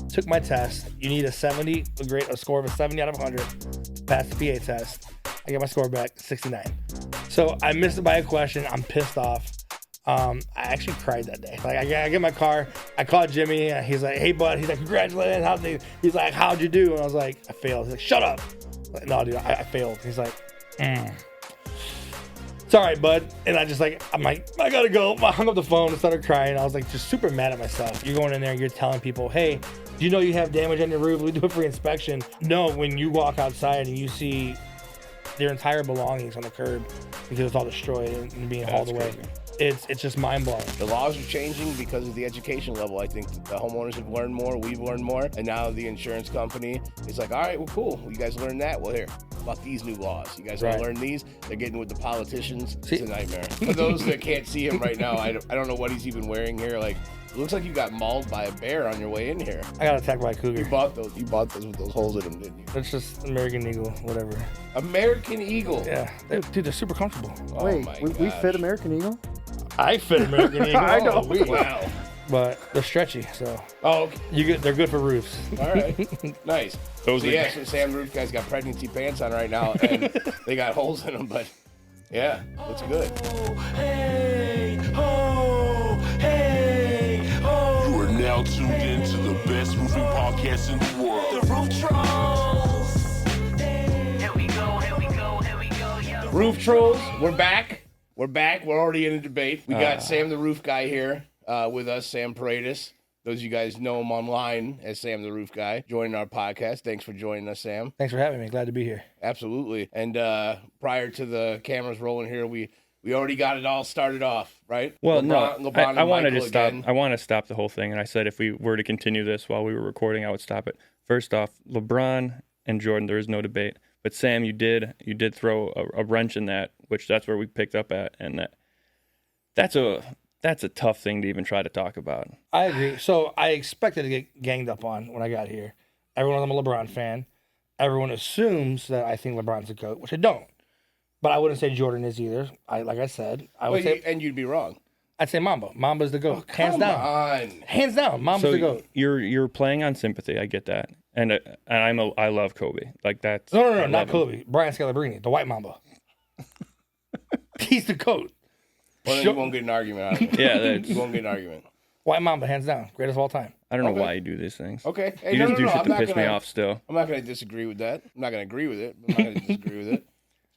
took my test. You need a score of a 70 out of 100 to pass the PA test. I get my score back, 69. So I missed it by a question. I'm pissed off. I actually cried that day. Like I get in my car, I called Jimmy. He's like, "Hey, bud." He's like, "Congratulations." He's like, "How'd you do?" And I was like, "I failed." He's like, "Shut up." I'm like, "No, dude, I failed." He's like, "It's all right, bud." And I'm like, "I gotta go." I hung up the phone and started crying. I was like, just super mad at myself. You're going in there, you're telling people, "Hey, do you know you have damage on your roof? We do a free inspection." No, when you walk outside and you see their entire belongings on the curb because it's all destroyed and being hauled away. It's just mind-blowing. The laws are changing because of the education level. I think the homeowners have learned more, we've learned more, and now the insurance company is like, all right, well, cool. You guys learned that? Well, here, fuck these new laws. You guys want to learn these? They're getting with the politicians. It's a nightmare. For those that can't see him right now, I don't know what he's even wearing here. Like, it looks like you got mauled by a bear on your way in here. I got attacked by a cougar. You bought those with those holes in them, didn't you? It's just American Eagle, whatever. American Eagle? Yeah. Dude, they're super comfortable. Oh, wait, my we fit American Eagle? I fit American Eagle. I know. Wow. But they're stretchy, so. Oh, okay. They're good for roofs. All right. Nice. So Sam Roof guy's got pregnancy pants on right now, and they got holes in them, but yeah, looks good. You are now tuned in to the best roofing podcast in the world. The Roof Trollz. Here we go, yo. Roof Trollz, we're back. We're already in a debate. We got Sam the Roof Guy here with us, Sam Paredes. Those of you guys know him online as Sam the Roof Guy, joining our podcast. Thanks for joining us, Sam. Thanks for having me. Glad to be here. Absolutely. And prior to the cameras rolling here, we already got it all started off, right? Well, LeBron I wanted to stop. I want to stop the whole thing, and I said if we were to continue this while we were recording, I would stop it. First off, LeBron and Jordan, there is no debate. But Sam, you did throw a wrench in that, which that's where we picked up at, and that's a tough thing to even try to talk about. I agree. So I expected to get ganged up on when I got here. Everyone knows I'm a LeBron fan. Everyone assumes that I think LeBron's the GOAT, which I don't. But I wouldn't say Jordan is either. Like I said, I would say, and you'd be wrong. I'd say Mamba. Mamba's the GOAT. Hands down. Hands down. Mamba's the GOAT. You're playing on sympathy. I get that, and I love Kobe. Like that's no, not Kobe. Brian Scalabrine, the White Mamba. He's the GOAT. Well, then you won't get an argument out of it. Yeah, you won't get an argument. White Mamba, hands down, greatest of all time. I don't know why you do these things. Okay, hey, you just do shit to piss me off. Still, I'm not going to disagree with that. I'm not going to agree with it. I'm not going to disagree with it.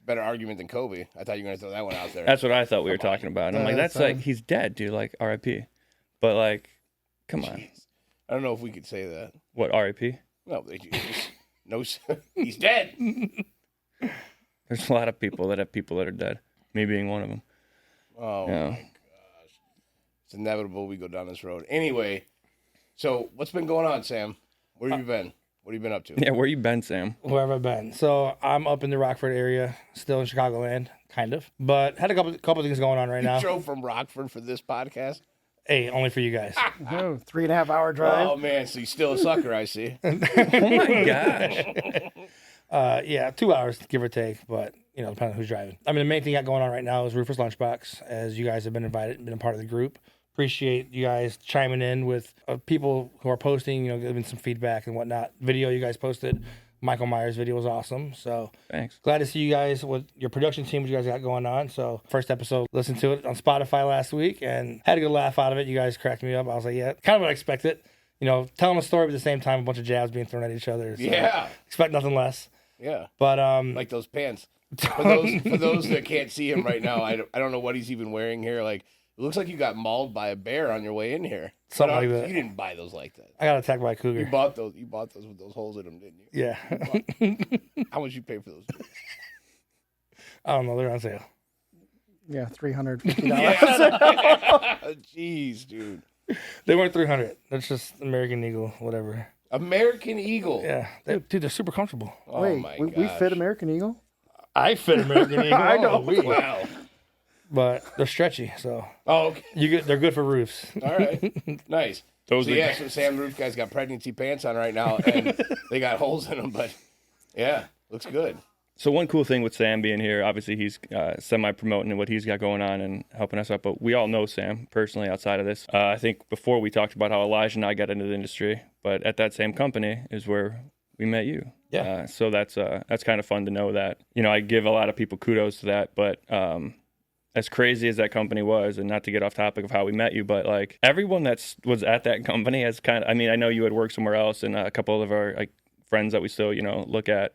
Better argument than Kobe. I thought you were going to throw that one out there. That's what I thought we were talking about. And I'm like, that's like he's dead, dude. Like R.I.P. But like, come on. I don't know if we could say that. What R.I.P.? No, he's dead. There's a lot of people that are dead. Me being one of them. Oh my gosh, it's inevitable we go down this road. Anyway, so what's been going on, Sam? Where have you been? What have you been up to? Yeah, where you been, Sam? Where have I been? So I'm up in the Rockford area, still in Chicagoland, kind of. But had a couple things going on right now. You drove from Rockford for this podcast? Hey, only for you guys. No, 3.5 hour drive. Oh man, so you're still a sucker, I see. Oh my gosh. Yeah, 2 hours, give or take, but depending on who's driving. I mean, the main thing I got going on right now is Rufus Lunchbox, as you guys have been invited, been a part of the group. Appreciate you guys chiming in with people who are posting, giving some feedback and whatnot. Video you guys posted, Michael Myers' video was awesome. So thanks. Glad to see you guys with your production team, what you guys got going on. So first episode, listened to it on Spotify last week and had a good laugh out of it. You guys cracked me up. I was like, yeah, kind of what I expected. Telling a story, but at the same time, a bunch of jabs being thrown at each other. So yeah. Expect nothing less. Yeah. But like those pants. For those that can't see him right now, I don't know what he's even wearing here. Like, it looks like you got mauled by a bear on your way in here. Something like that. You didn't buy those like that. I got attacked by a cougar. You bought those with those holes in them, didn't you? Yeah. How much you pay for those? I don't know. They're on sale. Yeah, $350. Yeah. Jeez, dude. They weren't $300. That's just American Eagle, whatever. American Eagle. Yeah. Dude, they're super comfortable. Oh Wait, my we fit American Eagle? I fit American Eagle. I know. Wow. But they're stretchy, so. Oh, okay. They're good for roofs. All right. Nice. So Sam Roof guy's got pregnancy pants on right now, and they got holes in them, but yeah, looks good. So one cool thing with Sam being here, obviously he's semi-promoting what he's got going on and helping us out, but we all know Sam personally outside of this. I think before we talked about how Elijah and I got into the industry, but at that same company is where we met you. Yeah. So that's kind of fun to know that. I give a lot of people kudos to that, but as crazy as that company was, and not to get off topic of how we met you, but like everyone was at that company has kind of, I know you had worked somewhere else, and a couple of our like friends that we still, look at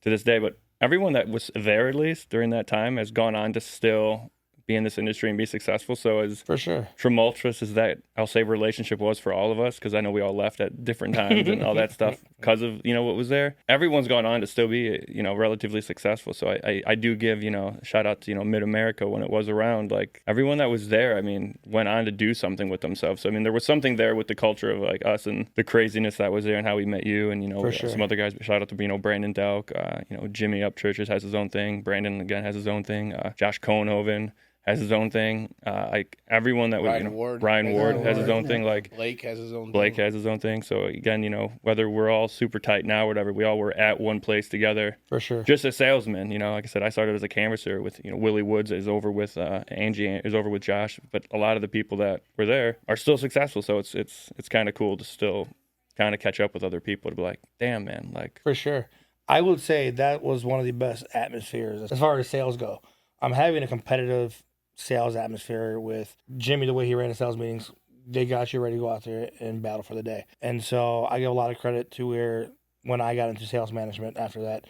to this day, but everyone that was there at least during that time has gone on to still be in this industry and be successful. So as For sure. tumultuous as that, I'll say, relationship was for all of us, because I know we all left at different times and all that stuff because of, what was there. Everyone's gone on to still be, relatively successful. So I do give, shout out to, Mid-America when it was around. Like everyone that was there, went on to do something with themselves. So, there was something there with the culture of like us and the craziness that was there and how we met you and, For sure. some other guys. Shout out to, Brandon Delk, Jimmy Up Churches has his own thing. Brandon, again, has his own thing. Josh Cohenhoven has his own thing. Like everyone that was, Ryan Ward has his own thing. Like Blake has his own Blake thing. has his own thing. So again, whether we're all super tight now or whatever, we all were at one place together. For sure. Just as salesmen, like I said, I started as a canvasser with, Willie Woods is over with Angie is over with Josh, but a lot of the people that were there are still successful. So it's kind of cool to still kind of catch up with other people to be like, damn man, like For sure. I would say that was one of the best atmospheres as far as sales go. I'm having a competitive sales atmosphere with Jimmy, the way he ran the sales meetings. They got you ready to go out there and battle for the day. And so I give a lot of credit to where when I got into sales management after that,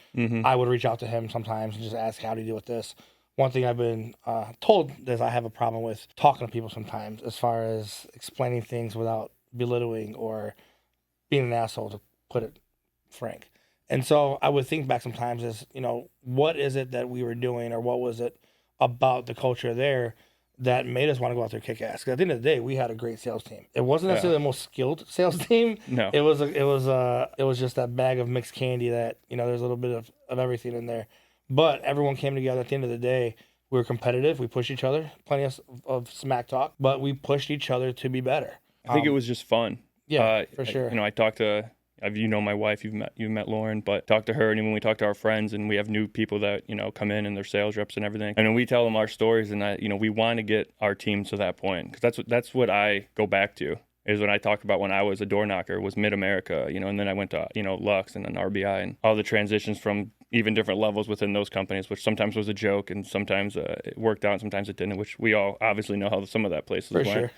I would reach out to him sometimes and just ask, how do you deal with this? One thing I've been told is I have a problem with talking to people sometimes as far as explaining things without belittling or being an asshole, to put it frank. And so I would think back sometimes as, what is it that we were doing, or what was it about the culture there that made us want to go out there and kick ass? 'Cause at the end of the day, we had a great sales team. It wasn't necessarily the most skilled sales team. No. It was just that bag of mixed candy that, there's a little bit of everything in there. But everyone came together at the end of the day. We were competitive. We pushed each other. Plenty of smack talk, but we pushed each other to be better. I think it was just fun. Yeah, for sure. I talked to, my wife, you've met Lauren, but talk to her, and even when we talk to our friends, and we have new people that come in and they're sales reps and everything, and then we tell them our stories, and we want to get our team to that point, because that's what I go back to, is when I talk about when I was a door knocker, was Mid-America, and then I went to Lux and then RBI, and all the transitions from even different levels within those companies, which sometimes was a joke and sometimes it worked out and sometimes it didn't, which we all obviously know how some of that places For went. sure.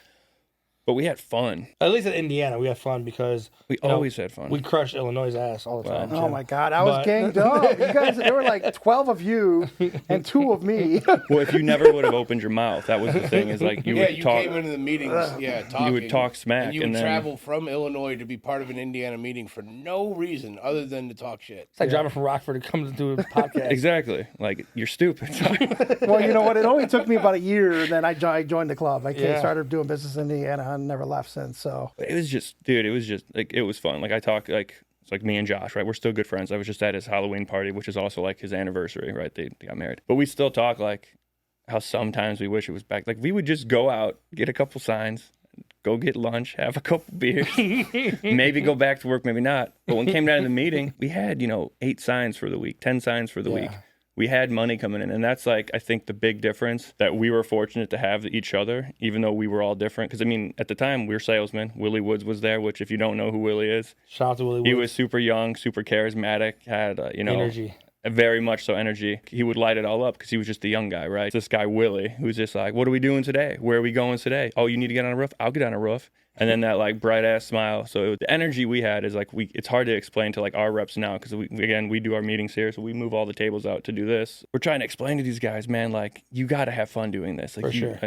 But we had fun. At least in Indiana, we had fun because We always had fun. we crushed Illinois' ass all the time. Oh too. my God, I was But- ganged up. You guys, there were like 12 of you and 2 of me. Well, if you never would have opened your mouth, that was the thing. Is like you would you talk. came into the meetings, talking. You would talk smack, and you would and then travel from Illinois to be part of an Indiana meeting for no reason other than to talk shit. It's like driving from Rockford to come to do a podcast. Exactly. Like you're stupid. Well, you know what? It only took me about a year, and then I joined the club. I started doing business in Indiana and never left since. So It was just, dude. It was just like it was fun. Like I talk like. It's like me and Josh, right? We're still good friends. I was just at his Halloween party, which is also like his anniversary, right? They got married. But we still talk like how sometimes we wish it was back. Like we would just go out, get a couple signs, go get lunch, have a couple beers, maybe go back to work, maybe not. But when it came down to the meeting, we had, 8 signs for the week, 10 signs for the week. We had money coming in. And that's like, I think the big difference that we were fortunate to have each other, even though we were all different. Because, at the time, we were salesmen. Willie Woods was there, which if you don't know who Willie is, Shout out to Willie Woods. he was super young, super charismatic, had, energy. Very much so energy. He would light it all up because he was just the young guy, right? This guy, Willie, who's just like, what are we doing today? Where are we going today? Oh, you need to get on a roof? I'll get on a roof. And then that like bright ass smile. So the energy we had is like, it's hard to explain to like our reps now because we do our meetings here. So we move all the tables out to do this. We're trying to explain to these guys, man, like you got to have fun doing this. Like, For sure.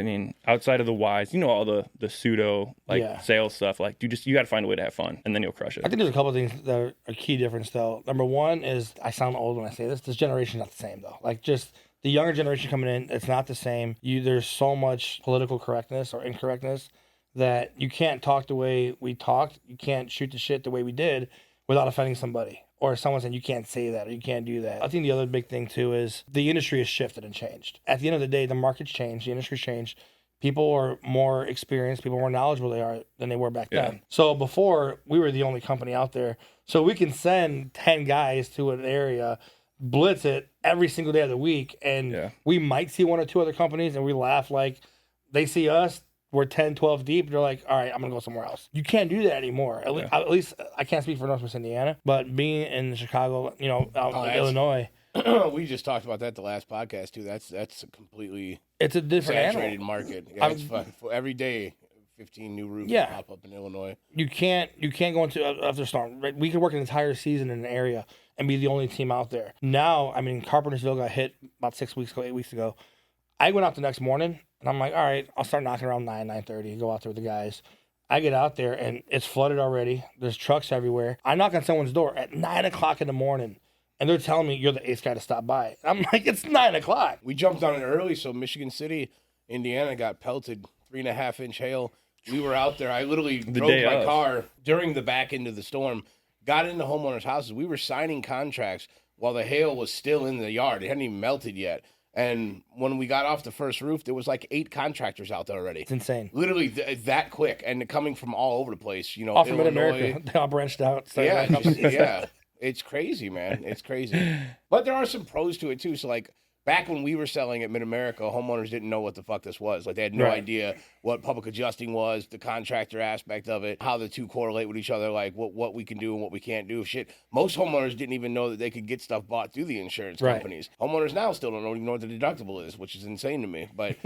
Outside of the whys, all the pseudo sales stuff, like you got to find a way to have fun and then you'll crush it. I think there's a couple of things that are key difference though. Number one is, I sound old when I say this, this generation's not the same though. Like just the younger generation coming in, it's not the same. There's so much political correctness or incorrectness that you can't talk the way we talked. You can't shoot the shit the way we did without offending somebody or someone saying you can't say that or you can't do that. I think the other big thing too is the industry has shifted and changed. At the end of the day, the market's changed, the industry's changed. People are more experienced, people are more knowledgeable than they were back then. So before, we were the only company out there. So we can send 10 guys to an area blitz it every single day of the week. And we might see one or two other companies and we laugh like they see us, we're 10, 12 deep. They're like, all right, I'm going to go somewhere else. You can't do that anymore. At least I can't speak for Northwest Indiana, but being in Chicago, you know, out in Illinois. We just talked about that the last podcast too. That's a completely it's a different saturated market. Yeah, it's fun. Every day, 15 new roofs pop up in Illinois. You can't go into after storm. Right? We could work an entire season in an area and be the only team out there. Now, I mean, Carpentersville got hit about 8 weeks ago. I went out the next morning and I'm like, all right, I'll start knocking around 9:30, go out there with the guys. I get out there and it's flooded already. There's trucks everywhere. I knock on someone's door at 9 o'clock in the morning. And they're telling me you're the 8th guy to stop by. I'm like, it's 9 o'clock. We jumped on it early, so Michigan City, Indiana got pelted, 3.5-inch hail. We were out there. I literally drove my car during the back end of the storm, got into homeowners' houses. We were signing contracts while the hail was still in the yard. It hadn't even melted yet. And when we got off the first roof, there was like 8 contractors out there already. It's insane. Literally that quick, and coming from all over the place. You know, all from Mid-America. They all branched out. Yeah. It's crazy, man. It's crazy. But there are some pros to it, too. So, like, back when we were selling at Mid-America, homeowners didn't know what the fuck this was. Like, they had no idea what public adjusting was, the contractor aspect of it, how the two correlate with each other, like what we can do and what we can't do. Shit, most homeowners didn't even know that they could get stuff bought through the insurance companies. Homeowners now still don't even know what the deductible is, which is insane to me. But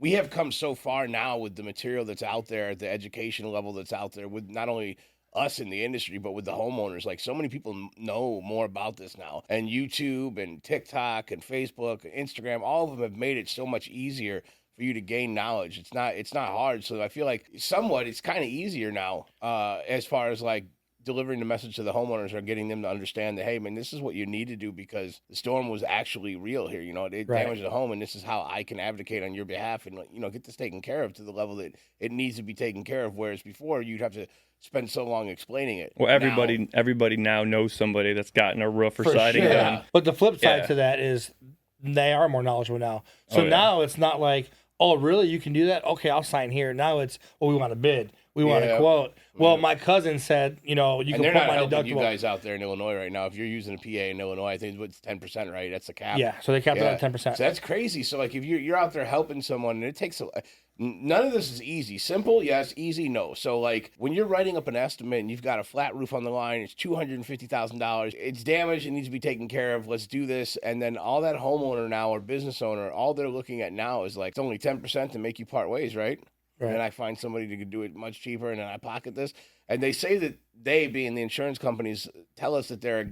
we have come so far now with the material that's out there, the education level that's out there, with not only us in the industry, but with the homeowners. Like, so many people know more about this now. And YouTube and TikTok and Facebook and Instagram, all of them have made it so much easier for you to gain knowledge. It's not hard. So I feel like somewhat it's kind of easier now as far as like delivering the message to the homeowners or getting them to understand that, hey, man, this is what you need to do because the storm was actually real here. You know, it damaged the home, and this is how I can advocate on your behalf and, you know, get this taken care of to the level that it needs to be taken care of. Whereas before, you'd have to spend so long explaining it. Well, everybody now knows somebody that's gotten a roof or siding done. But the flip side to that is they are more knowledgeable now. So now it's not like, oh, really? You can do that? Okay, I'll sign here. Now it's, well, we want a bid. We want a quote. Well, my cousin said, you know, you can put my deductible. You guys out there in Illinois right now, if you're using a PA in Illinois, I think it's 10%, right? That's the cap. Yeah, so they capped it at 10%. So that's crazy. So, like, if you're out there helping someone, and it takes none of this is easy. Simple, yes. Easy, no. So, like, when you're writing up an estimate and you've got a flat roof on the line, it's $250,000. It's damaged. It needs to be taken care of. Let's do this. And then all that homeowner now or business owner, all they're looking at now is like, it's only 10% to make you part ways, right? And then I find somebody who could do it much cheaper, and then I pocket this. And they say that they, being the insurance companies, tell us that they're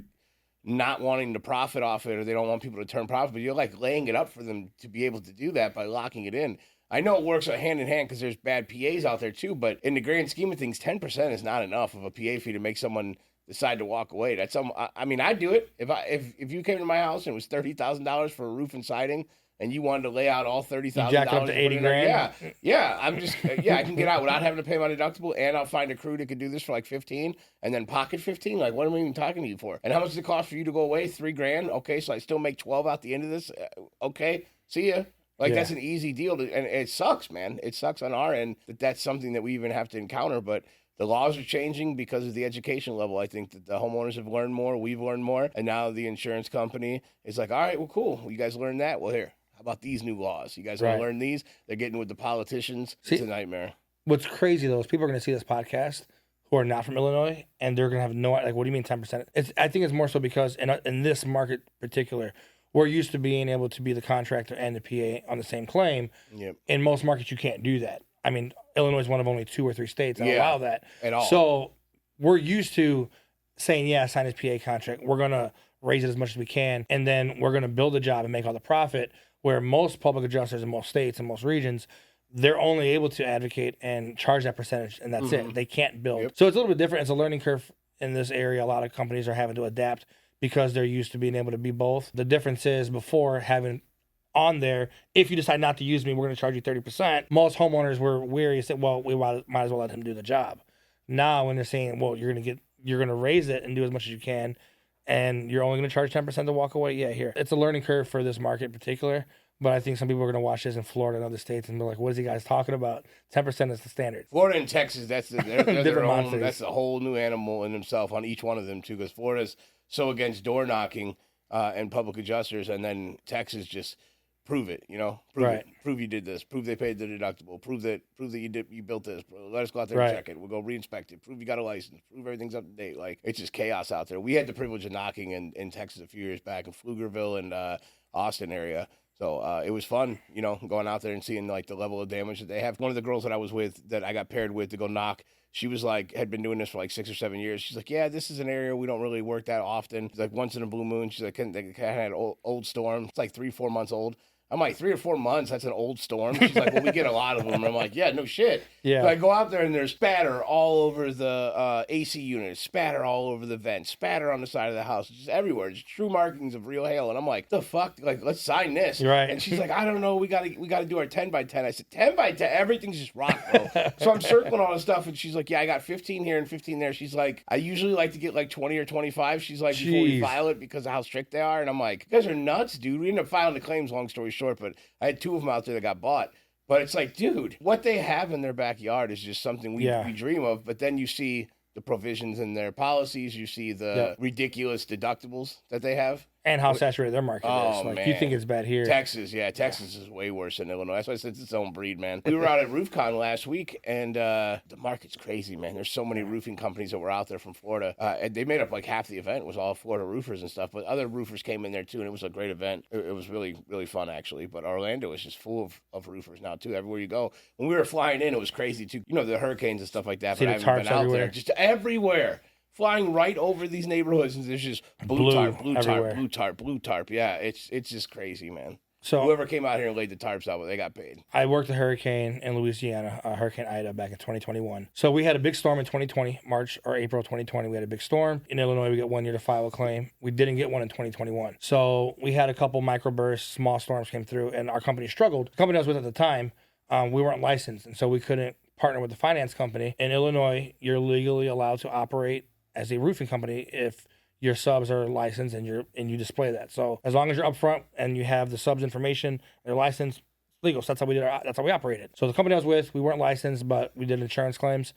not wanting to profit off it or they don't want people to turn profit, but you're like laying it up for them to be able to do that by locking it in. I know it works hand in hand because there's bad PAs out there too, but in the grand scheme of things, 10% is not enough of a PA fee to make someone decide to walk away. That's I mean, I'd do it. If you came to my house and it was $30,000 for a roof and siding, and you wanted to lay out all $30,000, jack it up to $80,000. Yeah. I'm just I can get out without having to pay my deductible, and I'll find a crew that could do this for like 15, and then pocket 15. Like, what am I even talking to you for? And how much does it cost for you to go away? $3,000. Okay, so I still make 12 out the end of this. Okay, see ya. Like, that's an easy deal, and it sucks, man. It sucks on our end that that's something that we even have to encounter, but the laws are changing because of the education level. I think that the homeowners have learned more, we've learned more, and now the insurance company is like, all right, well, cool. You guys learned that? Well, here. How about these new laws? You guys want to learn these? They're getting with the politicians. It's a nightmare. What's crazy, though, is people are going to see this podcast who are not from Illinois, and they're going to have no idea. Like, what do you mean 10%? I think it's more so because in this market in particular, we're used to being able to be the contractor and the PA on the same claim. Yep. In most markets, you can't do that. I mean, Illinois is one of only 2 or 3 states that allow that. At all. So we're used to saying, yeah, sign his PA contract. We're going to raise it as much as we can, and then we're going to build a job and make all the profit. Where most public adjusters in most states and most regions, they're only able to advocate and charge that percentage, and that's it. They can't build. So it's a little bit different. It's a learning curve in this area. A lot of companies are having to adapt because they're used to being able to be both. The difference is before having on there, if you decide not to use me, we're going to charge you 30%. Most homeowners were weary and said, well, we might as well let him do the job. Now when they're saying, well, you're going to raise it and do as much as you can, and you're only going to charge 10% to walk away, here. It's a learning curve for this market in particular, but I think some people are going to watch this in Florida and other states and be like, what is he guys talking about? 10% is the standard. Florida and Texas, they're their own, that's a whole new animal in themselves on each one of them, too, because Florida's so against door knocking. and public adjusters, and then Texas just prove it, prove it, prove you did this, prove they paid the deductible, prove that you built this, let us go out there and check it, we'll go re-inspect it, prove you got a license, prove everything's up to date. Like, it's just chaos out there. We had the privilege of knocking in Texas a few years back in Pflugerville and Austin area. So it was fun, going out there and seeing like the level of damage that they have. One of the girls that I was with, that I got paired with to go knock, she was like, had been doing this for like 6 or 7 years. She's like, yeah, this is an area we don't really work that often. She's like, once in a blue moon. She's like, they had an old storm. It's like 3-4 months old. I'm like, 3 or 4 months, that's an old storm. She's like, well, we get a lot of them. And I'm like, yeah, no shit. Yeah. So I go out there and there's spatter all over the AC unit, spatter all over the vents, spatter on the side of the house, just everywhere. Just true markings of real hail. And I'm like, the fuck? Like, let's sign this. Right. And she's like, I don't know. We gotta do our 10 by 10. I said, 10 by 10? Everything's just rock, bro. So I'm circling all this stuff. And she's like, yeah, I got 15 here and 15 there. She's like, I usually like to get like 20 or 25. She's like, before we file it, because of how strict they are. And I'm like, you guys are nuts, dude. We ended up filing the claims, long story short, but I had 2 of them out there that got bought. But it's like, dude, what they have in their backyard is just something we dream of. But then you see the provisions in their policies. You see the ridiculous deductibles that they have. And how saturated their market is. Like, man. You think it's bad here. Texas is way worse than Illinois. That's why I said it's its own breed, man. We were out at RoofCon last week, and the market's crazy, man. There's so many roofing companies that were out there from Florida. And they made up like half the event. It was all Florida roofers and stuff. But other roofers came in there, too, and it was a great event. It was really, really fun, actually. But Orlando is just full of roofers now, too, everywhere you go. When we were flying in, it was crazy, too. The hurricanes and stuff like that. See but the I haven't tarps been out everywhere. there. Just everywhere. Flying right over these neighborhoods, and there's just blue tarp. Yeah, it's just crazy, man. So whoever came out here and laid the tarps out, they got paid. I worked a hurricane in Louisiana, Hurricane Ida, back in 2021. So we had a big storm in 2020, March or April 2020. We had a big storm. In Illinois, we got 1 year to file a claim. We didn't get one in 2021. So we had a couple microbursts, small storms came through, and our company struggled. The company I was with at the time, we weren't licensed, and so we couldn't partner with the finance company. In Illinois, you're legally allowed to operate as a roofing company if your subs are licensed and you display that. So as long as you're upfront and you have the subs information, they're licensed, legal. So that's how we operated. So the company I was with, we weren't licensed, but we did insurance claims.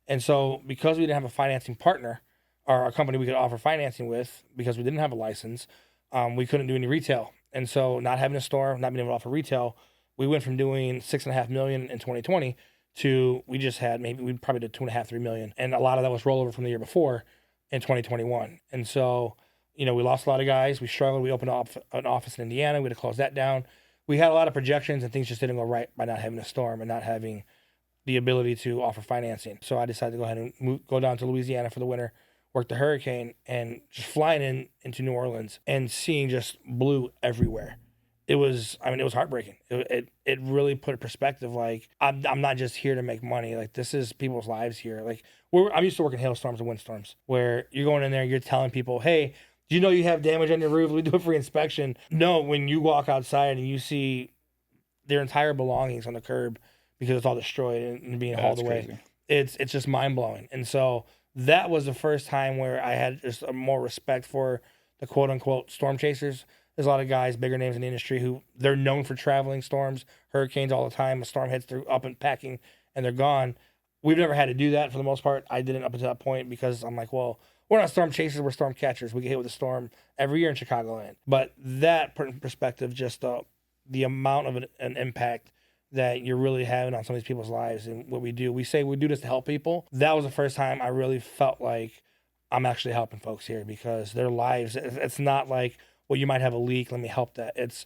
And so because we didn't have a financing partner or a company we could offer financing with, because we didn't have a license, we couldn't do any retail. And so not having a store, not being able to offer retail, we went from doing $6.5 million in 2020 to we probably did 2.5-3 million, and a lot of that was rollover from the year before in 2021. And so, we lost a lot of guys. We struggled. We opened up an office in Indiana. We had to close that down. We had a lot of projections, and things just didn't go right by not having a storm and not having the ability to offer financing. So I decided to go ahead and go down to Louisiana for the winter, work the hurricane, and just flying into New Orleans and seeing just blue everywhere. It was heartbreaking. It really put a perspective, like, I'm not just here to make money. Like, this is people's lives here. Like, I'm used to working hailstorms and windstorms, where you're going in there, you're telling people, hey, do you know you have damage on your roof? We do a free inspection. No, when you walk outside and you see their entire belongings on the curb because it's all destroyed and being hauled away, it's just mind-blowing. And so that was the first time where I had just a more respect for the quote-unquote storm chasers. There's a lot of guys, bigger names in the industry, who they're known for traveling storms, hurricanes all the time. A storm hits through, up and packing, and they're gone. We've never had to do that for the most part. I didn't up until that point because I'm like, well, we're not storm chasers, we're storm catchers. We get hit with a storm every year in Chicagoland. But that perspective, just the amount of an impact that you're really having on some of these people's lives and what we do. We say we do this to help people. That was the first time I really felt like I'm actually helping folks here, because their lives, it's not like, well, you might have a leak, let me help that. It's,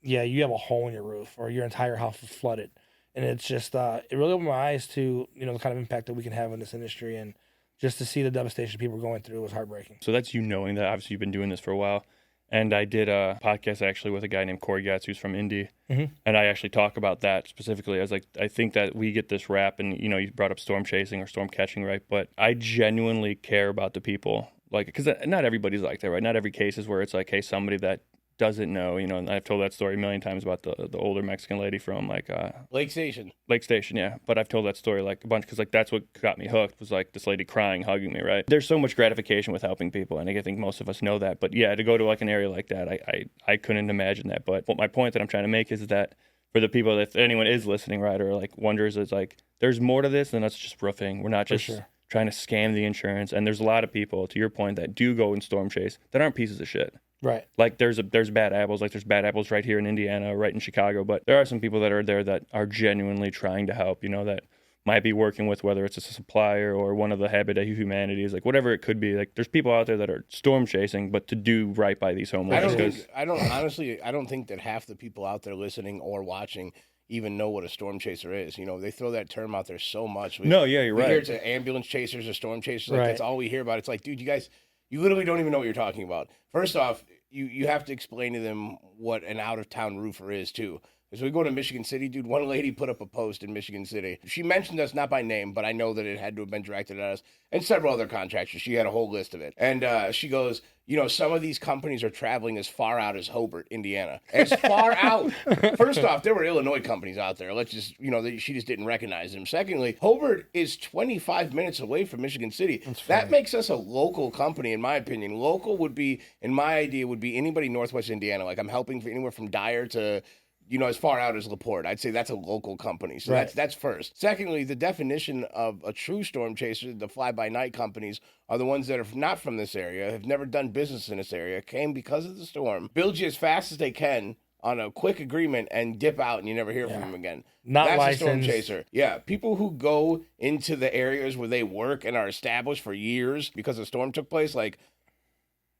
you have a hole in your roof or your entire house is flooded. And it's just, it really opened my eyes to, the kind of impact that we can have in this industry. And just to see the devastation people were going through was heartbreaking. So that's you knowing that. Obviously, you've been doing this for a while. And I did a podcast actually with a guy named Corey Gatz, who's from Indy. Mm-hmm. And I actually talk about that specifically. I was like, I think that we get this rap, and, you brought up storm chasing or storm catching, right? But I genuinely care about the people. Like, because not everybody's like that, right? Not every case is where it's like, hey, somebody that doesn't know, and I've told that story a million times about the older Mexican lady from like Lake Station, yeah. But I've told that story like a bunch, because like that's what got me hooked, was like this lady crying, hugging me, right? There's so much gratification with helping people, and I think most of us know that. But yeah, to go to like an area like that, I couldn't imagine that. But my point that I'm trying to make is that for the people, that if anyone is listening, right, or like wonders, is like there's more to this than us just roofing. We're not just trying to scam the insurance. And there's a lot of people, to your point, that do go and storm chase that aren't pieces of shit. Right. Like there's bad apples, like there's bad apples right here in Indiana, right in Chicago, but there are some people that are there that are genuinely trying to help, that might be working with, whether it's a supplier or one of the Habitat Humanities, like whatever it could be. Like there's people out there that are storm chasing, but to do right by these homeowners. I don't think that half the people out there listening or watching even know what a storm chaser is. They throw that term out there so much. You're right. We hear it's ambulance chasers or storm chasers. Like, that's all we hear about. It's like, dude, you literally don't even know what you're talking about. First off, you have to explain to them what an out-of-town roofer is, too. As we go to Michigan City, dude, one lady put up a post in Michigan City. She mentioned us, not by name, but I know that it had to have been directed at us and several other contractors. She had a whole list of it. And she goes, some of these companies are traveling as far out as Hobart, Indiana. As far out. First off, there were Illinois companies out there. Let's just, she just didn't recognize them. Secondly, Hobart is 25 minutes away from Michigan City. That makes us a local company, in my opinion. Local would be, in my idea, would be anybody northwest Indiana. Like I'm helping for anywhere from Dyer to as far out as LaPorte. I'd say that's a local company. So that's first. Secondly, the definition of a true storm chaser, the fly-by-night companies, are the ones that are not from this area, have never done business in this area, came because of the storm, build you as fast as they can on a quick agreement and dip out and you never hear from them again. That's licensed. A storm chaser. Yeah, people who go into the areas where they work and are established for years because a storm took place,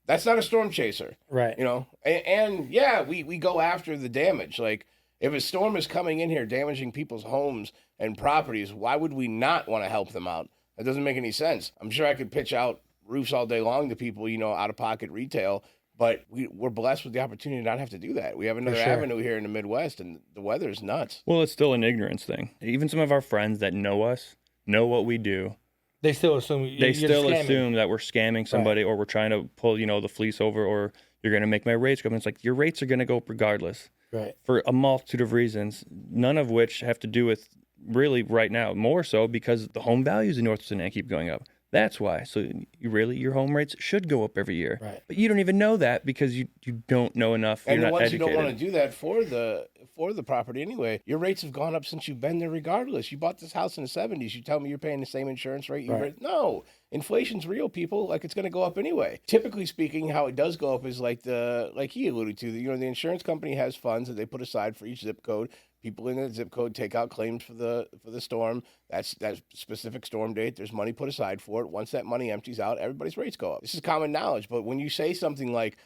that's not a storm chaser. Right. And yeah, we go after the damage. Like, if a storm is coming in here damaging people's homes and properties, why would we not want to help them out? That doesn't make any sense. I'm sure I could pitch out roofs all day long to people, out-of-pocket retail, but we're blessed with the opportunity to not have to do that. We have another avenue here in the Midwest, and the weather is nuts. Well, it's still an ignorance thing. Even some of our friends that know us, know what we do, they still assume that we're scamming somebody, or we're trying to pull, the fleece over, or you're going to make my rates go up. And it's like, your rates are going to go up regardless. Right. For a multitude of reasons, none of which have to do with really right now, more so because the home values in Northwest Indiana keep going up. That's why. So your home rates should go up every year. Right. But you don't even know that because you don't know enough. And you're the not ones educated. who don't want to do that for the property anyway, your rates have gone up since you've been there regardless. You bought this house in the 70s. You tell me you're paying the same insurance rate. No. Inflation's real, people. Like, it's going to go up anyway. Typically speaking, how it does go up is like he alluded to. The insurance company has funds that they put aside for each zip code. People in that zip code take out claims for the storm. That's specific storm date. There's money put aside for it. Once that money empties out, everybody's rates go up. This is common knowledge. But when you say something like,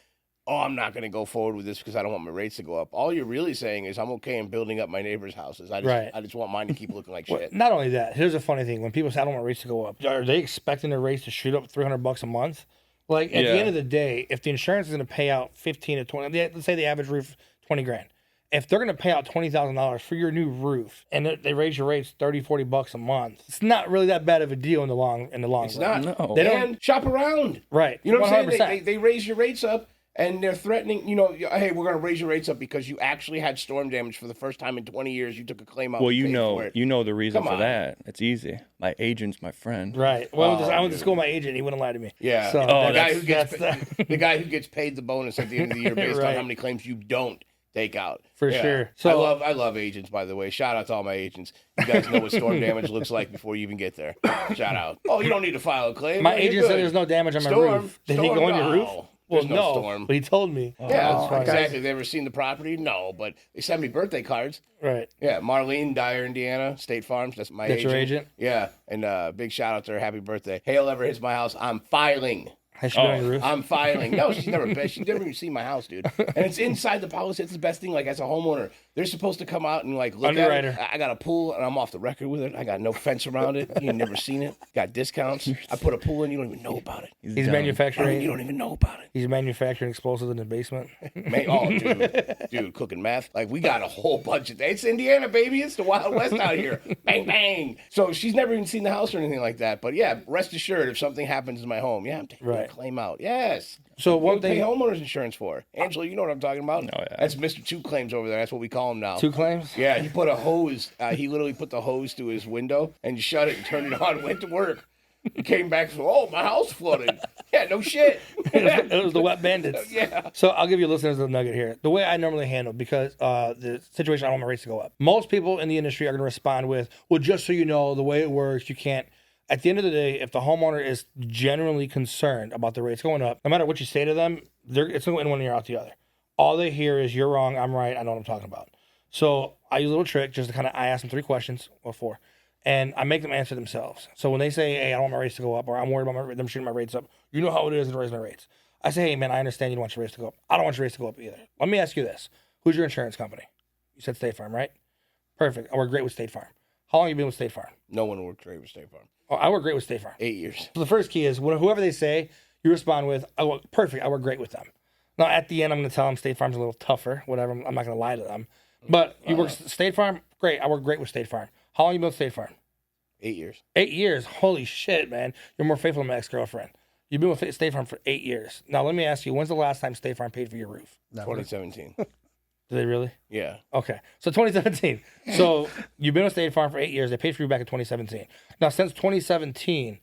"Oh, I'm not going to go forward with this because I don't want my rates to go up," all you're really saying is, "I'm okay in building up my neighbors' houses. I just want mine to keep looking like shit." Not only that, here's a funny thing: when people say, "I don't want rates to go up," are they expecting their rates to shoot up $300 a month? Like, at the end of the day, if the insurance is going to pay out 15 to 20, let's say the average roof $20,000. If they're going to pay out $20,000 for your new roof and they raise your rates $30-40 a month, it's not really that bad of a deal in the long run. It's not. No. They don't shop around. Right. You know what I'm saying? They raise your rates up. And they're threatening, hey, we're going to raise your rates up because you actually had storm damage for the first time in 20 years. You took a claim out. Well, you know the reason for that. It's easy. My agent's my friend. Right. Well, I went to school with my agent. He wouldn't lie to me. Yeah. So the guy who gets paid the bonus at the end of the year based on how many claims you don't take out. For sure. So I love agents, by the way. Shout out to all my agents. You guys know what storm damage looks like before you even get there. Shout out. Oh, you don't need to file a claim. My agent said there's no damage on my roof. Did he go on your roof? Well, no storm. But he told me. Yeah, exactly. They ever seen the property? No, but they sent me birthday cards. Right. Yeah, Marlene, Dyer, Indiana, State Farms. That's my agent. That's your agent? Yeah, and big shout out to her. Happy birthday. Hail ever hits my house, I'm filing. Has she been on your roof? I'm filing. No, she's never even seen my house, dude. And it's inside the policy. It's the best thing. Like, as a homeowner, they're supposed to come out and look at it. I got a pool and I'm off the record with it. I got no fence around it. You've never seen it. Got discounts. I put a pool in. You don't even know about it. He's manufacturing. You don't even know about it. He's manufacturing explosives in the basement. Dude, cooking meth. Like, we got a whole bunch of. It's Indiana, baby. It's the Wild West out here. Bang bang. So she's never even seen the house or anything like that. But yeah, rest assured, if something happens in my home, I'm taking a claim out. Yes. So one thing, pay homeowners insurance for. Angela, you know what I'm talking about? Oh, yeah. That's Mr. Two Claims over there. That's what we call him now. Two claims? Yeah, he put a hose. He literally put the hose to his window and shut it and turned it on. Went to work. He came back and said, "Oh, my house flooded." Yeah, no shit. It was the wet bandits. Yeah. So I'll give you listeners a nugget here. The way I normally handle, because the situation, I want my rates to go up. Most people in the industry are going to respond with, "Well, just so you know, the way it works, you can't At the end of the day, if the homeowner is genuinely concerned about the rates going up, no matter what you say to them, it's going to go in one ear out the other. All they hear is you're wrong, I'm right, I know what I'm talking about. So I use a little trick just to kind of, I ask them 3 questions or 4, and I make them answer themselves. So when they say, hey, I don't want my rates to go up, or I'm worried about them shooting my rates up, you know how it is to raise my rates. I say, hey, man, I understand you don't want your rates to go up. I don't want your rates to go up either. Let me ask you this. Who's your insurance company? You said State Farm, right? Perfect. I work great with State Farm. How long have you been with State Farm? No one worked great with State Farm. Oh, I work great with State Farm. 8 years. So the first key is whoever they say, you respond with, perfect, I work great with them. Now, at the end, I'm going to tell them State Farm's a little tougher, whatever. I'm not going to lie to them. But you work State Farm? Great, I work great with State Farm. How long have you been with State Farm? 8 years. 8 years. Holy shit, man. You're more faithful than my ex-girlfriend. You've been with State Farm for 8 years. Now, let me ask you, when's the last time State Farm paid for your roof? 2017. Did they really? Yeah. Okay. So 2017. So you've been with State Farm for 8 years. They paid for you back in 2017. Now, since 2017,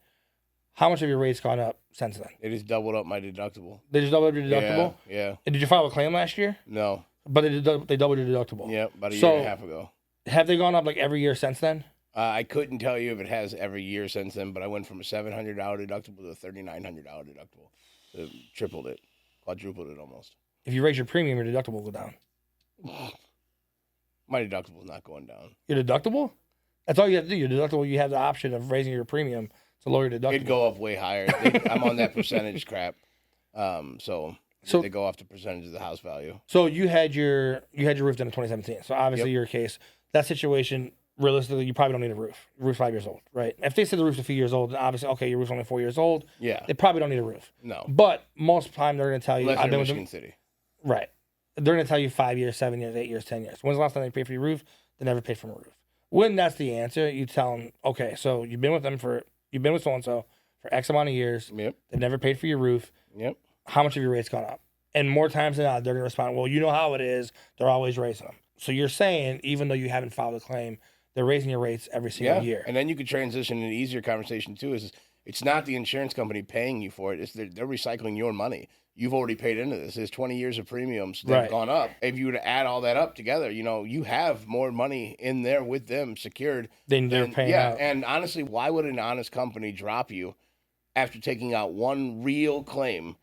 how much have your rates gone up since then? They just doubled up my deductible. They just doubled your deductible? Yeah. And did you file a claim last year? No. But they doubled your deductible. Yeah, about a year and a half ago. Have they gone up like every year since then? I couldn't tell you if it has every year since then, but I went from a $700 deductible to a $3,900 deductible. So tripled it, quadrupled it almost. If you raise your premium, your deductible will go down. My deductible's not going down. Your deductible? That's all you have to do. Your deductible, you have the option of raising your premium to lower your deductible. It'd go up way higher. I'm on that percentage crap. So they go off the percentage of the house value. So you had your roof done in 2017. So obviously your case, that situation, realistically, you probably don't need a roof. Your roof's 5 years old, right? If they said the roof's a few years old, then obviously, okay, your roof's only 4 years old. Yeah. They probably don't need a roof. No. But most of the time, they're going to tell you, Unless I've they're been in with Michigan City. Right. They're going to tell you 5 years, 7 years, 8 years, 10 years. When's the last time they paid for your roof? They never paid for a roof. When that's the answer, you tell them, okay, so you've been with so-and-so for X amount of years. Yep. They've never paid for your roof. Yep. How much have your rates gone up? And more times than not, they're going to respond, well, you know how it is. They're always raising them. So you're saying, even though you haven't filed a claim, they're raising your rates every single year. And then you could transition to an easier conversation, too, is it's not the insurance company paying you for it. It's they're recycling your money. You've already paid into this. There's 20 years of premiums that have gone up. If you were to add all that up together, you have more money in there with them secured. Than they're paying out. And honestly, why would an honest company drop you after taking out one real claim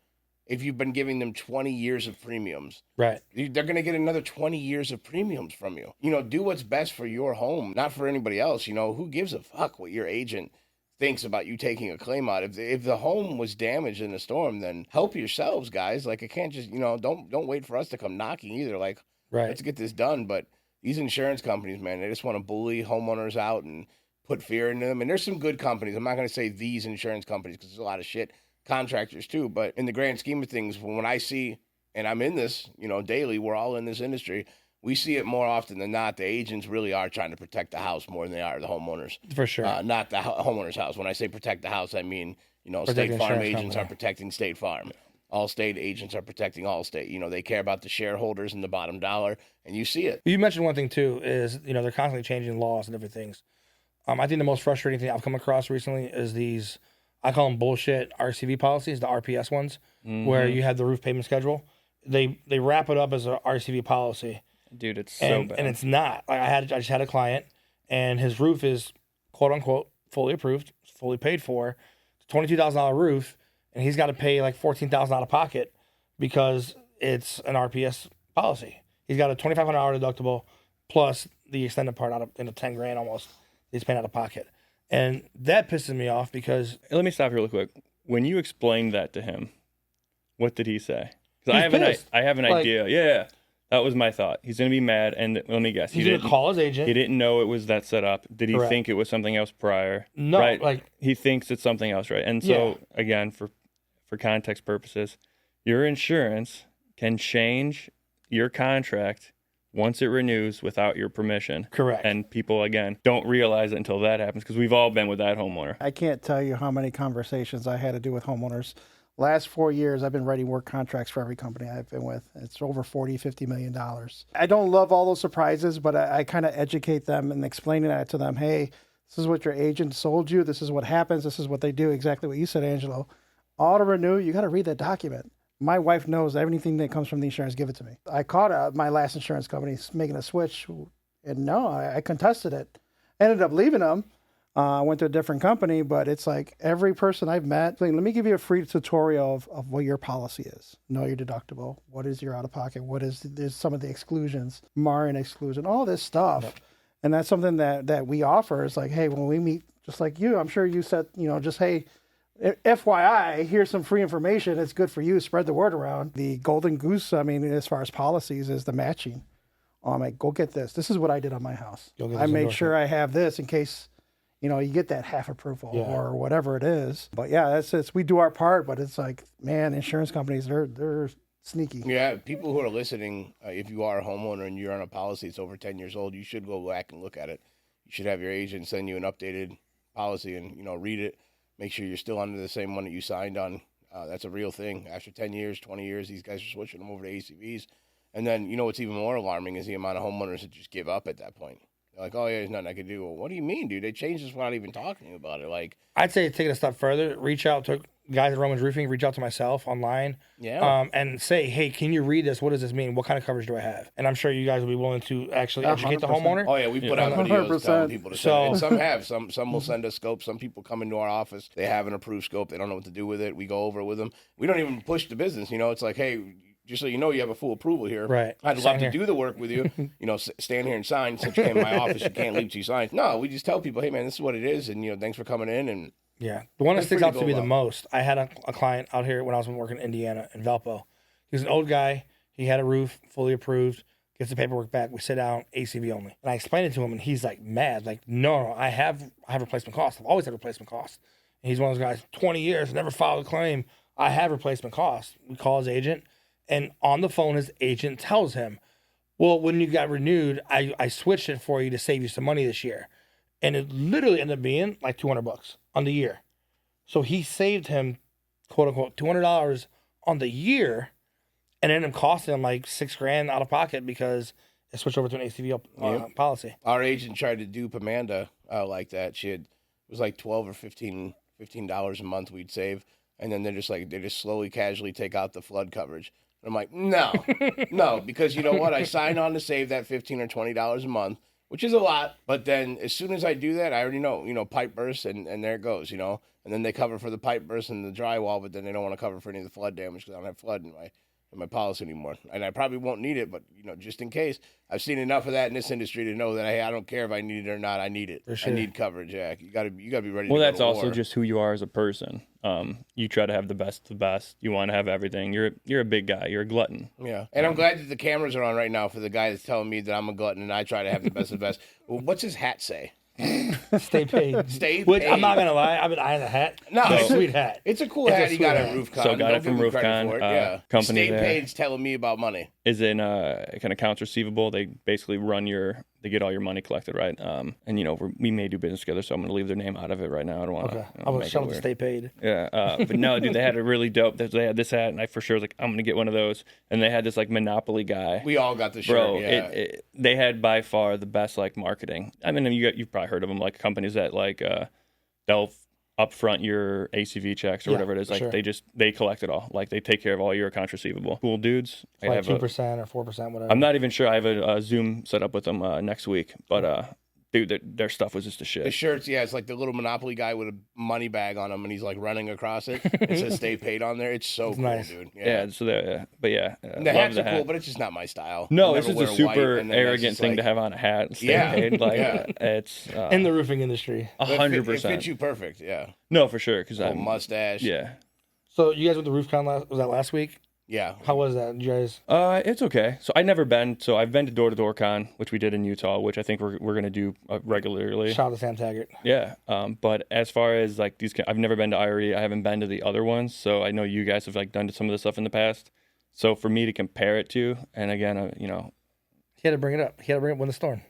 if you've been giving them 20 years of premiums? Right. They're going to get another 20 years of premiums from you. Do what's best for your home, not for anybody else. Who gives a fuck what your agent thinks about you taking a claim out? If the home was damaged in a storm, then help yourselves, guys. Like, it can't just, don't wait for us to come knocking either. Like, let's get this done. But these insurance companies, man, they just want to bully homeowners out and put fear into them. And there's some good companies. I'm not going to say these insurance companies because there's a lot of shit. Contractors too. But in the grand scheme of things, when I see, and I'm in this, daily, we're all in this industry, we see it more often than not. The agents really are trying to protect the house more than they are the homeowners. For sure. Not the homeowner's house. When I say protect the house, I mean, State Farm agents are protecting State Farm. Allstate agents are protecting Allstate. They care about the shareholders and the bottom dollar, and you see it. You mentioned one thing, too, is, they're constantly changing laws and different things. I think the most frustrating thing I've come across recently is these, I call them bullshit RCV policies, the RPS ones, where you have the roof payment schedule. They wrap it up as a RCV policy. Dude, it's so bad. And it's not. Like I just had a client, and his roof is, quote unquote, fully approved, fully paid for. It's a $22,000 roof, and he's got to pay like $14,000 out of pocket because it's an RPS policy. He's got a $2,500 deductible plus the extended part out of $10,000 almost. He's paying out of pocket, and that pisses me off because. Let me stop here real quick. When you explained that to him, what did he say? Because I have an idea. Yeah. That was my thought. He's going to be mad, and let me guess. He's going to call his agent. He didn't know it was that set up. Did he think it was something else prior? No, right? He thinks it's something else, right? And so, again, for context purposes, your insurance can change your contract once it renews without your permission. Correct. And people, again, don't realize it until that happens because we've all been with that homeowner. I can't tell you how many conversations I had to do with homeowners. Last 4 years, I've been writing work contracts for every company I've been with. It's over $40-50 million. I don't love all those surprises, but I kind of educate them and explaining that to them. Hey, this is what your agent sold you. This is what happens. This is what they do. Exactly what you said, Angelo. All to renew, you got to read that document. My wife knows everything that comes from the insurance, give it to me. I caught my last insurance company making a switch, and no, I contested it. Ended up leaving them. I went to a different company, but it's like every person I've met, like, let me give you a free tutorial of what your policy is. Know your deductible. What is your out-of-pocket? There's some of the exclusions, Marin exclusion, all this stuff. Yep. And that's something that we offer. Is like, hey, when we meet, just like you, I'm sure you said, just, hey, FYI, here's some free information. It's good for you. Spread the word around. The golden goose, I mean, as far as policies, is the matching. I'm like, go get this. This is what I did on my house. I made sure I have this in case, you get that half approval or whatever it is. But yeah, we do our part, but it's like, man, insurance companies, they're sneaky. Yeah, people who are listening, if you are a homeowner and you're on a policy that's over 10 years old, you should go back and look at it. You should have your agent send you an updated policy and, read it. Make sure you're still under the same one that you signed on. That's a real thing. After 10 years, 20 years, these guys are switching them over to ACVs. And then, what's even more alarming is the amount of homeowners that just give up at that point. They're like, oh, yeah, there's nothing I can do. Well, what do you mean, dude? They changed this without even talking about it. Like, I'd say take it a step further. Reach out to guys at Roman's Roofing. Reach out to myself online. Yeah. And say, hey, can you read this? What does this mean? What kind of coverage do I have? And I'm sure you guys will be willing to actually educate 100%. the homeowner. Oh, yeah, we put out videos telling people to send it. And some have. Some will send us scopes. Some people come into our office. They have an approved scope. They don't know what to do with it. We go over it with them. We don't even push the business. It's like, hey, just so you know, you have a full approval here. Right. I'd love to do the work with you. Stand here and sign. Since you came to my office, you can't leave till you sign. No, we just tell people, hey, man, this is what it is. And, thanks for coming in. And yeah. The one that sticks out to me the most, I had a client out here when I was working in Indiana, in Valpo. He was an old guy. He had a roof, fully approved. Gets the paperwork back. We sit down, ACV only. And I explained it to him, and he's like mad. Like, no, I have replacement costs. I've always had replacement costs. And he's one of those guys, 20 years, never filed a claim. I have replacement costs. We call his agent. And on the phone, his agent tells him, well, when you got renewed, I switched it for you to save you some money this year. And it literally ended up being like $200 on the year. So he saved him, quote unquote, $200 on the year, and ended up costing him like $6,000 out of pocket because it switched over to an ACV policy. Our agent tried to dupe Amanda like that. It was like $12 or $15 a month we'd save. And then they just slowly, casually take out the flood coverage. I'm like, no, because you know what? I signed on to save that $15 or $20 a month, which is a lot. But then as soon as I do that, I already know, pipe bursts and there it goes, And then they cover for the pipe burst and the drywall, but then they don't want to cover for any of the flood damage because I don't have flood in my policy anymore. And I probably won't need it, but, just in case. I've seen enough of that in this industry to know that, hey, I don't care if I need it or not. I need it. Sure. I need coverage, yeah. You gotta be ready to go to war. Well, that's also just who you are as a person. You try to have the best of the best. You want to have everything. You're a big guy. You're a glutton. Yeah. And I'm glad that the cameras are on right now for the guy that's telling me that I'm a glutton and I try to have the best of the best. Well, what's his hat say? Stay paid. Stay Which, paid. I'm not gonna lie, I've been eyeing the hat. No, it's a sweet hat. It's a cool hat. He got at RoofCon. So got it from RoofCon. Yeah. Company Stay there paid's telling me about money. is in kind of accounts receivable. They basically they get all your money collected, right? And we may do business together, so I'm gonna leave their name out of it right now. I don't want to. Okay. I was showing to stay paid. Yeah, but no, dude, they had a really dope. They had this hat, and I for sure was like, I'm gonna get one of those. And they had this like Monopoly guy. We all got the shirt. Bro, yeah. They had by far the best like marketing. I mean, you've probably heard of them, like companies that like they'll upfront your ACV checks or whatever it is. Like sure. they collect it all. Like they take care of all your accounts receivable. Cool dudes. It's like 2% or 4%, whatever. I'm not even sure. I have a Zoom set up with them next week, but dude, their stuff was just a shit. The shirts, yeah, it's like the little Monopoly guy with a money bag on him, and he's like running across it. It says "Stay Paid" on there. It's so cool, nice. dude. Yeah. So but yeah, the hats are cool, but it's just not my style. No, it's just a super arrogant thing to have on a hat. Stay paid, like it's in the roofing industry. 100%. It fits you perfect. Yeah. No, for sure. Because I'm mustache. Yeah. So you guys went to RoofCon was that last week? Yeah. How was that? Did you guys? It's okay. So I've never been. So I've been to Door to Door Con, which we did in Utah, which I think we're gonna do regularly. Shout out to Sam Taggart. Yeah. But as far as like these, I've never been to IRE. I haven't been to the other ones. So I know you guys have like done some of this stuff in the past. So for me to compare it to, and again, he had to bring it up. He had to bring it up when the storm.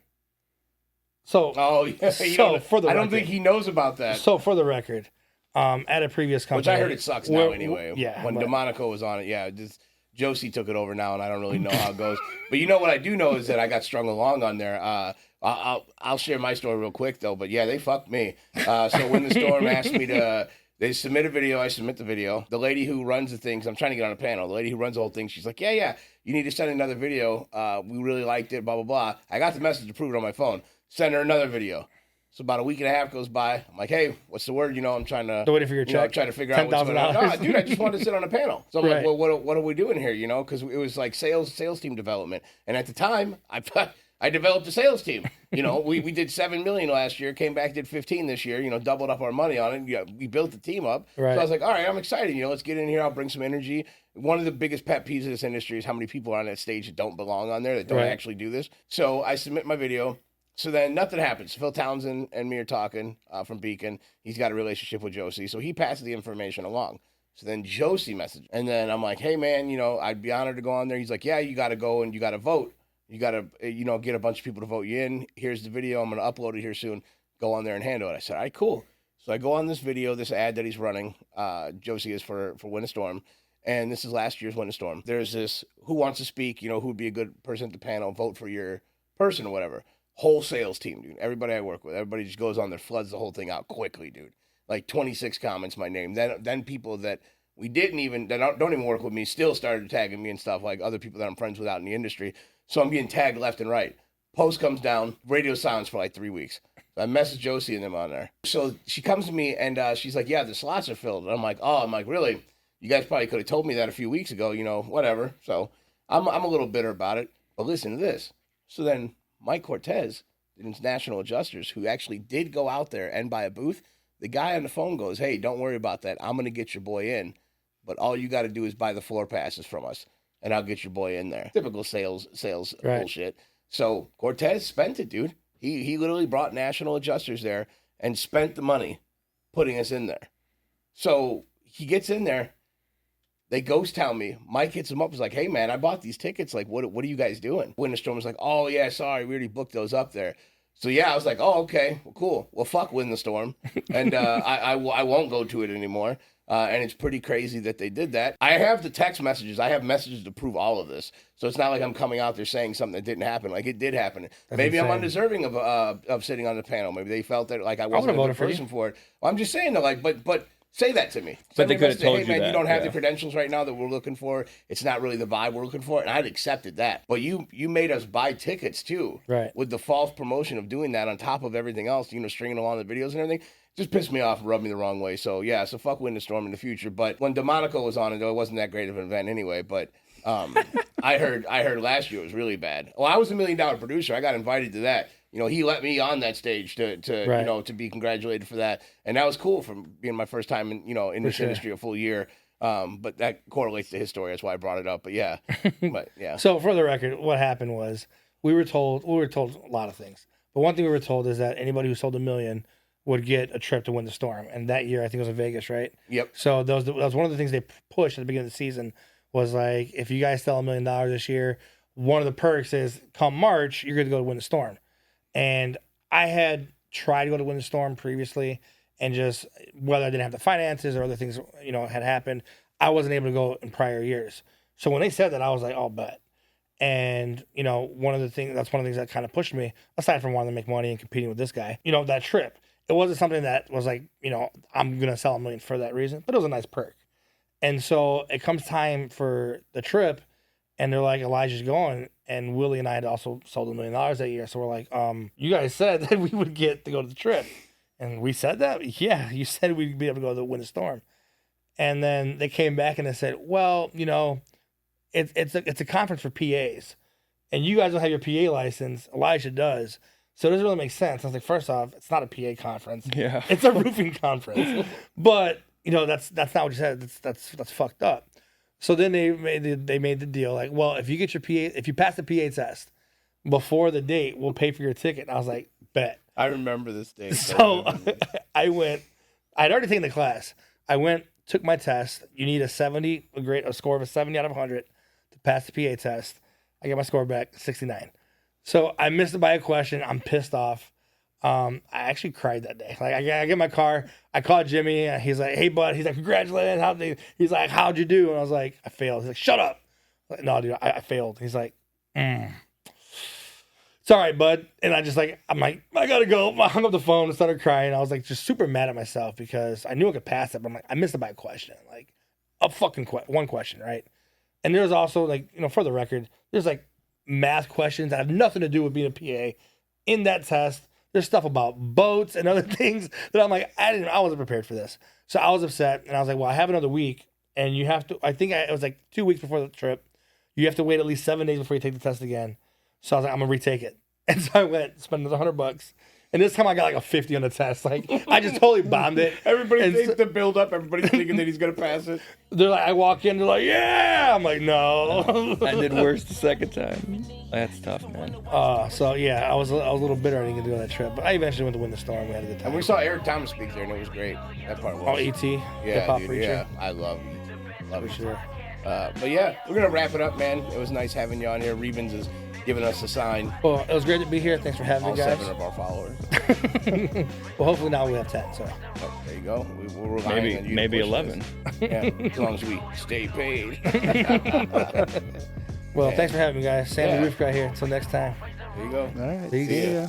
So for the I don't think he knows about that. So for the record. At a previous company. Which I heard it sucks now anyway. Yeah. When DeMonico was on it, Josie took it over now, and I don't really know how it goes. But you know what I do know is that I got strung along on there. I'll share my story real quick, though. But, yeah, they fucked me. So when the storm asked me they submit a video, I submit the video. The lady who runs the things, I'm trying to get on a panel. The lady who runs the whole thing, she's like, yeah, you need to send another video. We really liked it, blah, blah, blah. I got the message to prove it on my phone. Send her another video. So about a week and a half goes by. I'm like, hey, what's the word? I'm trying to So waiting for your check. trying to figure out what's going on. No, dude, I just wanted to sit on a panel. So I'm Right. like, well, what are we doing here? Because it was like sales team development. And at the time, I developed a sales team. We did 7 million last year, came back, did 15 this year. Doubled up our money on it. Yeah, we built the team up. Right. So I was like, all right, I'm excited. Let's get in here. I'll bring some energy. One of the biggest pet peeves of this industry is how many people are on that stage that don't belong on there, that don't Right. actually do this. So I submit my video. So then nothing happens. Phil Townsend and me are talking from Beacon. He's got a relationship with Josie. So he passes the information along. So then Josie messaged. And then I'm like, hey, man, I'd be honored to go on there. He's like, yeah, you got to go and you got to vote. You got to, get a bunch of people to vote you in. Here's the video. I'm going to upload it here soon. Go on there and handle it. I said, all right, cool. So I go on this video, this ad that he's running. Josie is for Win a Storm. And this is last year's Win a Storm. There's this, who wants to speak, who would be a good person at the panel, vote for your person or whatever. Whole sales team, dude. Everybody I work with, everybody just goes on there, floods the whole thing out quickly, dude. Like 26 comments, my name. Then people that we didn't even, that don't even work with me, still started tagging me and stuff, like other people that I'm friends with out in the industry. So I'm getting tagged left and right. Post comes down, radio silence for like 3 weeks. So I messaged Josie and them on there. So she comes to me and she's like, yeah, the slots are filled. And I'm like, really? You guys probably could have told me that a few weeks ago, whatever. So I'm a little bitter about it. But listen to this. So then Mike Cortez, the national adjusters, who actually did go out there and buy a booth, the guy on the phone goes, hey, don't worry about that. I'm going to get your boy in. But all you got to do is buy the floor passes from us, and I'll get your boy in there. Typical sales Right. bullshit. So Cortez spent it, dude. He literally brought national adjusters there and spent the money putting us in there. So he gets in there. They ghost town me. Mike hits him up. He's like, hey, man, I bought these tickets. Like, what are you guys doing? Win a Storm was like, oh, yeah, sorry. We already booked those up there. So, yeah, I was like, oh, okay. Well, cool. Well, fuck Win the Storm. And I won't go to it anymore. And it's pretty crazy that they did that. I have the text messages. I have messages to prove all of this. So it's not like I'm coming out there saying something that didn't happen. Like, it did happen. Maybe insane. I'm undeserving of sitting on the panel. Maybe they felt that, like, I wasn't a good person for it. Well, I'm just saying, though, like, but say that to me. But they could have told hey, you man, that. you don't have the Yeah. credentials right now that we're looking for. It's not really the vibe we're looking for. And I'd accepted that. But you made us buy tickets, too. Right. With the false promotion of doing that on top of everything else, stringing along the videos and everything. Just pissed me off and rubbed me the wrong way. So, yeah, so fuck Win the Storm in the future. But when DeMonico was on it, though, it wasn't that great of an event anyway. But I heard last year it was really bad. Well, I was $1 million producer. I got invited to that. He let me on that stage to Right. To be congratulated for that. And that was cool from being my first time in this industry a full year. But that correlates to his story. That's why I brought it up. But yeah. So for the record, what happened was we were told a lot of things. But one thing we were told is that anybody who sold $1 million would get a trip to Win the Storm. And that year, I think it was in Vegas, right? Yep. So that was one of the things they pushed at the beginning of the season was like, if you guys sell $1 million this year, one of the perks is come March, you're going to go to Win the Storm. And I had tried to go to Win the Storm previously, and just whether I didn't have the finances or other things, had happened, I wasn't able to go in prior years. So when they said that, I was like, oh, bet. And, one of the things that kind of pushed me, aside from wanting to make money and competing with this guy, that trip, it wasn't something that was like, I'm going to sell $1 million for that reason, but it was a nice perk. And so it comes time for the trip, and they're like, Elijah's going. And Willie and I had also sold $1 million that year. So we're like, you guys said that we would get to go to the trip. And we said that? Yeah, you said we'd be able to go to Win the Storm. And then they came back and they said, well, it's a conference for PAs. And you guys don't have your PA license. Elijah does. So it doesn't really make sense. I was like, first off, it's not a PA conference. Yeah. It's a roofing conference. But, that's not what you said. That's fucked up. So then they made the deal like, well, if you pass the PA test before the date, we'll pay for your ticket. And I was like, bet. I remember this day. So I went. I'd already taken the class. I went, took my test. You need a score of a 70 out of 100 to pass the PA test. I get my score back 69. So I missed it by a question. I'm pissed off. I actually cried that day. Like I get in my car, I called Jimmy, and he's like, "Hey, bud," he's like, "Congratulations!" He's like, "How'd you do?" And I was like, "I failed." He's like, "Shut up!" I'm like, "No, dude, I failed." He's like, It's all right, bud. And I'm like, I gotta go. I hung up the phone and started crying. I was like, just super mad at myself because I knew I could pass it, but I'm like, I missed it by a question, like a fucking one question, right? And there's also for the record, there's like math questions that have nothing to do with being a PA in that test There's stuff about boats and other things that I'm like, I wasn't prepared for this. So I was upset, and I was like, well, I have another week, and you have to. It was like 2 weeks before the trip. You have to wait at least 7 days before you take the test again. So I was like, I'm gonna retake it, and so I went, spent another $100. And this time I got like a 50 on the test. Like, I just totally bombed it. Everybody thinks the build up. Everybody's thinking that he's going to pass it. They're like, I walk in, they're like, yeah. I'm like, no. I did worse the second time. That's tough, man. So yeah, I was a little bitter I didn't get to do on that trip. But I eventually went to win the storm. We had a good time. And we saw Eric Thomas speak there, and it was great. That part was. Oh, ET. Yeah, dude, yeah. I love it. Love For it. sure. But yeah, we're going to wrap it up, man. It was nice having you on here. Rebens is giving us a sign. Well, it was great to be here. Thanks for having All me, guys. 7 of our followers. Well, hopefully now we have 10. So Oh, there you go. We're relying on you to Maybe push 11. this. Yeah, as long as we stay paid. well, thanks for having me, guys. Sam the Yeah. Roof Guy here. Until next time. There you go. All right. Peace. See ya.